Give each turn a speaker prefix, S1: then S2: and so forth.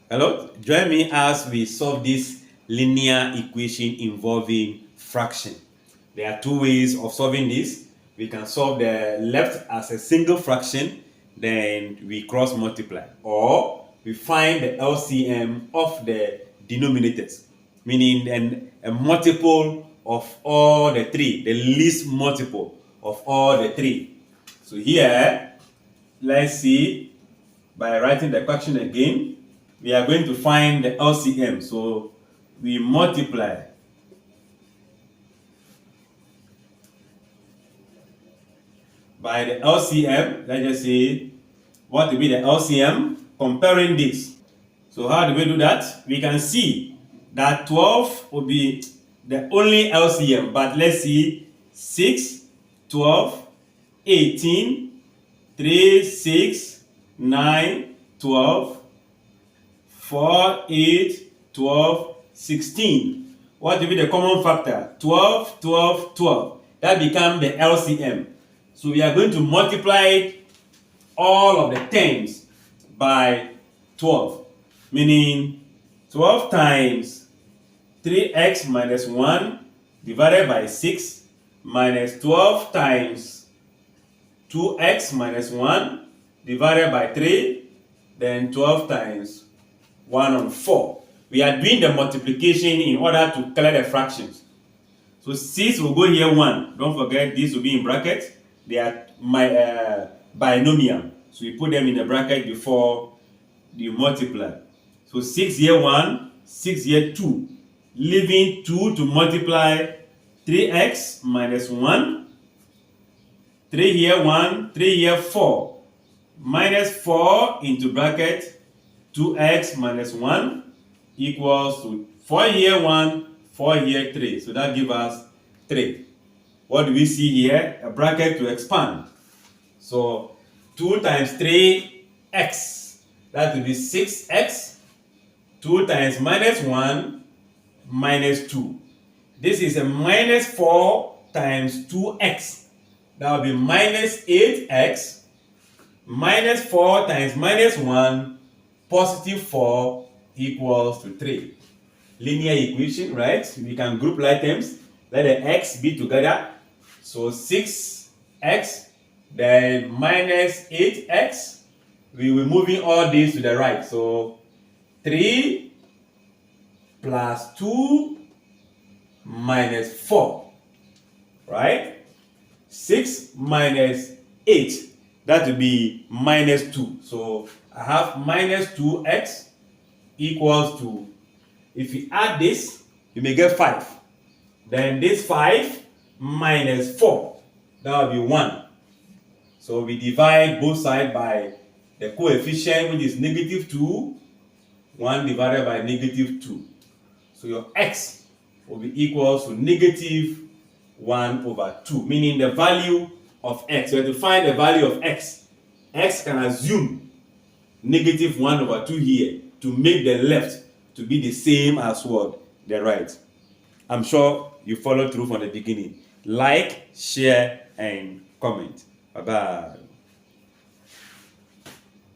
S1: Hello, join me as we solve this linear equation involving fraction. There are two ways of solving this. We can solve the left as a single fraction, then we cross multiply, or we find the LCM of the denominators, meaning a multiple of all the three, the least multiple of all the three. So here, let's see, by writing the question again, we are going to find the LCM. So we multiply by the LCM. Let's just say what will be the LCM comparing this. So how do we do that? We can see that 12 will be the only LCM, but let's see 6, 12, 18, 3, 6, 9, 12, 4, 8, 12, 16. What will be the common factor? 12, 12, 12. That becomes the LCM. So we are going to multiply all of the terms by 12, meaning 12 times 3x minus 1 divided by 6 minus 12 times 2x minus 1 divided by 3, then 12 times 1 on 4. We are doing the multiplication in order to clear the fractions. So 6 will go here 1. Don't forget this will be in brackets. They are binomial. So we put them in the bracket before the multiply. So 6 here 1, 6 here 2. Leaving 2 to multiply 3x minus 1. 3 here 1, 3 here 4. Minus 4 into bracket 2x minus 1 equals to 4 here 1, 4 here 3. So that gives us 3. What do we see here? A bracket to expand. So 2 times 3x, that will be 6x. 2 times minus 1, minus 2. This is a minus 4 times 2x. That will be minus 8x. Minus 4 times minus 1, positive 4 equals to 3. Linear equation, right? We can group like terms. Let the x be together. So 6x, then minus 8x. We will be moving all these to the right. So 3 plus 2 minus 4, right? 6 minus 8. That will be minus 2. So I have minus 2x equals to, if we add this, you may get 5. Then this 5 minus 4, that will be 1. So we divide both sides by the coefficient, which is negative 2. 1 divided by negative 2. So your x will be equal to negative 1 over 2, meaning the value of x. So to find the value of x, x can assume negative 1 over 2 here to make the left to be the same as what? The right. I'm sure you followed through from the beginning. Like, share, and comment. Bye-bye.